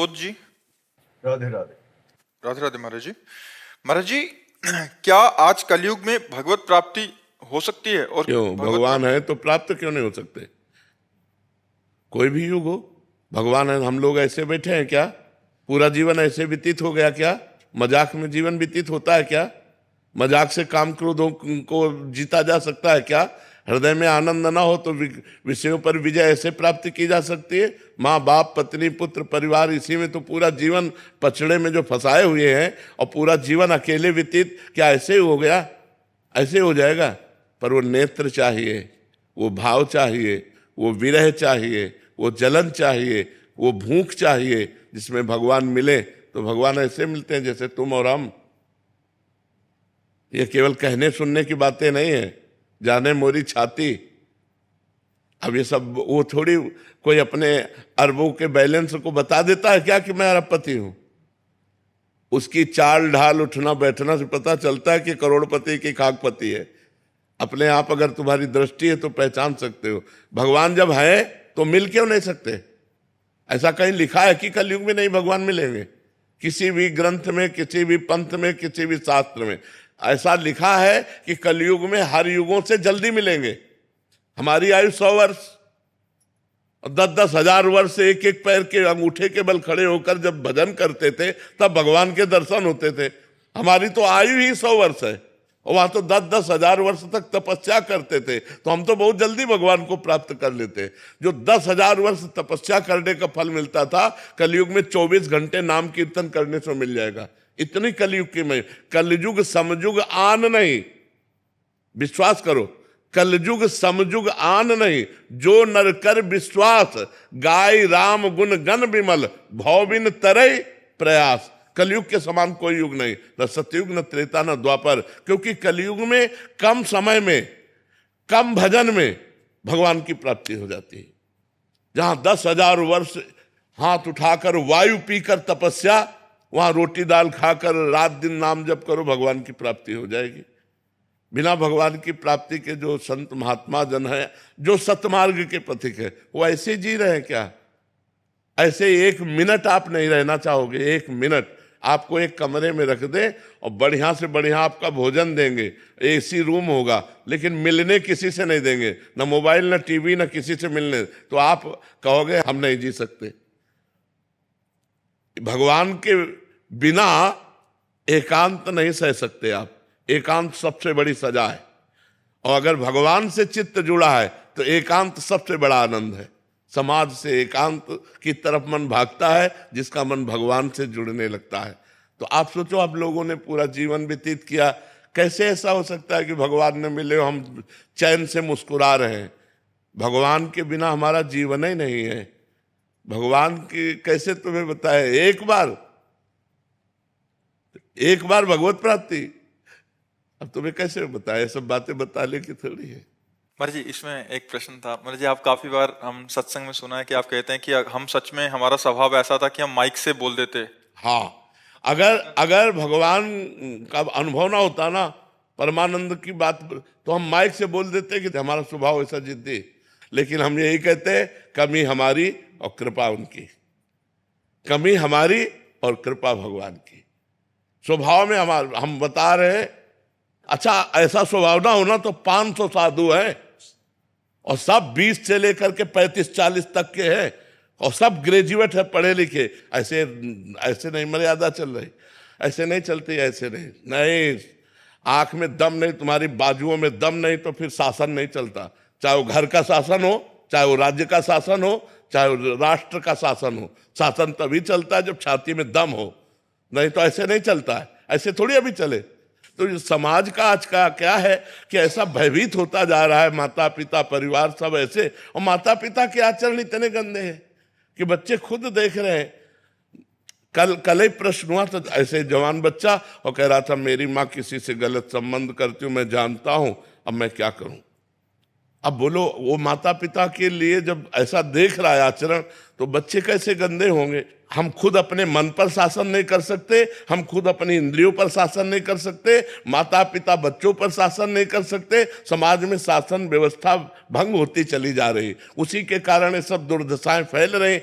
बोध जी। राधे राधे। राधे राधे महाराज जी। महाराज जी, क्या आज कलयुग में भगवत प्राप्ति हो सकती है? और क्यों? भगवान है तो प्राप्त क्यों नहीं हो सकते? कोई भी युग हो, भगवान है। हम लोग ऐसे बैठे हैं क्या? पूरा जीवन ऐसे व्यतीत हो गया क्या? मजाक में जीवन व्यतीत होता है क्या? मजाक से काम क्रोधों को जीता जा सकता है क्या? हृदय में आनंद ना हो तो विषयों पर विजय ऐसे प्राप्त की जा सकती है? माँ बाप पत्नी पुत्र परिवार, इसी में तो पूरा जीवन पचड़े में जो फंसाए हुए हैं, और पूरा जीवन अकेले व्यतीत, क्या ऐसे ही हो गया? ऐसे हो जाएगा? पर वो नेत्र चाहिए, वो भाव चाहिए, वो विरह चाहिए, वो जलन चाहिए, वो भूख चाहिए, जिसमें भगवान मिले। तो भगवान ऐसे मिलते हैं जैसे तुम और हम। ये केवल कहने सुनने की बातें नहीं है, जाने मोरी छाती। अब ये सब वो थोड़ी कोई अपने अरबों के बैलेंस को बता देता है क्या कि मैं अरबपति हूं? उसकी चाल ढाल उठना बैठना से पता चलता है कि करोड़पति की खाकपति है। अपने आप अगर तुम्हारी दृष्टि है तो पहचान सकते हो। भगवान जब है तो मिल क्यों नहीं सकते? ऐसा कहीं लिखा है कि कलयुग में नहीं भगवान मिलेंगे? किसी भी ग्रंथ में, किसी भी पंथ में, किसी भी शास्त्र में ऐसा लिखा है कि कलयुग में हर युगों से जल्दी मिलेंगे। हमारी आयु 100 वर्ष और 10-10 हजार वर्ष से एक एक पैर के अंगूठे के बल खड़े होकर जब भजन करते थे तब भगवान के दर्शन होते थे। हमारी तो आयु ही 100 वर्ष है, और वहां तो 10-10 हजार वर्ष तक तपस्या करते थे, तो हम तो बहुत जल्दी भगवान को प्राप्त कर लेते। जो 10,000 वर्ष तपस्या करने का फल मिलता था, कलयुग में 24 घंटे नाम कीर्तन करने से मिल जाएगा। इतनी कलयुग की में कलयुग समयुग आन नहीं, विश्वास करो, कलयुग समयुग आन नहीं। जो नर कर विश्वास, गाय राम गुण गण विमल, भौबिन तरय प्रयास। कलयुग के समान कोई युग नहीं, न सतयुग न त्रेता न द्वापर। क्योंकि कलयुग में कम समय में, कम भजन में भगवान की प्राप्ति हो जाती है। जहां 10,000 वर्ष हाथ उठाकर वायु पीकर तपस्या, वहां रोटी दाल खाकर रात दिन नाम जप करो, भगवान की प्राप्ति हो जाएगी। बिना भगवान की प्राप्ति के जो संत महात्मा जन है, जो सतमार्ग के पथिक है, वो ऐसे जी रहे हैं क्या? ऐसे 1 मिनट आप नहीं रहना चाहोगे? 1 मिनट आपको एक कमरे में रख दे और बढ़िया से बढ़िया आपका भोजन देंगे, एसी रूम होगा, लेकिन मिलने किसी से नहीं देंगे, ना मोबाइल ना टीवी ना किसी से मिलने, तो आप कहोगे हम नहीं जी सकते। भगवान के बिना एकांत नहीं सह सकते आप। एकांत सबसे बड़ी सजा है, और अगर भगवान से चित्त जुड़ा है तो एकांत सबसे बड़ा आनंद है। समाज से एकांत की तरफ मन भागता है जिसका मन भगवान से जुड़ने लगता है। तो आप सोचो, आप लोगों ने पूरा जीवन व्यतीत किया, कैसे ऐसा हो सकता है कि भगवान ने मिले हो, हम चैन से मुस्कुरा रहे हैं? भगवान के बिना हमारा जीवन ही नहीं है। भगवान की कैसे तुम्हें बताए? एक बार भगवत प्राप्ति, अब तुम्हें कैसे बताए? सब बातें बताने की थोड़ी है। महाराज जी, इसमें एक प्रश्न था। महाराज जी, आप काफी बार हम सत्संग में सुना है कि आप कहते हैं कि हम सच में, हमारा स्वभाव ऐसा था कि हम माइक से बोल देते। हाँ, अगर भगवान का अनुभव ना होता ना, परमानंद की बात, तो हम माइक से बोल देते कि हमारा स्वभाव ऐसा जिद्दी। लेकिन हम यही कहते हैं, कमी हमारी और कृपा उनकी। कमी हमारी और कृपा भगवान की। स्वभाव में हम बता रहे हैं। अच्छा, ऐसा स्वभाव ना होना तो 500 साधु हैं, और सब 20 से लेकर के 35-40 तक के हैं, और सब ग्रेजुएट है, पढ़े लिखे। ऐसे नहीं मर्यादा चल रही, ऐसे नहीं चलती, ऐसे नहीं। आंख में दम नहीं, तुम्हारी बाजुओं में दम नहीं, तो फिर शासन नहीं चलता। चाहे वो घर का शासन हो, चाहे वो राज्य का शासन हो, चाहे वो राष्ट्र का शासन हो। शासन तभी चलता है जब छाती में दम हो, नहीं तो ऐसे नहीं चलता है। ऐसे थोड़ी अभी चले। तो समाज का आज का क्या है कि ऐसा भयभीत होता जा रहा है, माता पिता परिवार सब ऐसे, और माता पिता के आचरण इतने गंदे हैं कि बच्चे खुद देख रहे हैं। कल ही प्रश्न हुआ, तो ऐसे जवान बच्चा और कह रहा था मेरी माँ किसी से गलत संबंध करती हूँ, मैं जानता हूं, अब मैं क्या करूं? अब बोलो, वो माता पिता के लिए जब ऐसा देख रहा है आचरण, तो बच्चे कैसे गंदे होंगे? हम खुद अपने मन पर शासन नहीं कर सकते, हम खुद अपनी इंद्रियों पर शासन नहीं कर सकते, माता पिता बच्चों पर शासन नहीं कर सकते। समाज में शासन व्यवस्था भंग होती चली जा रही, उसी के कारण ये सब दुर्दशाएं फैल रही।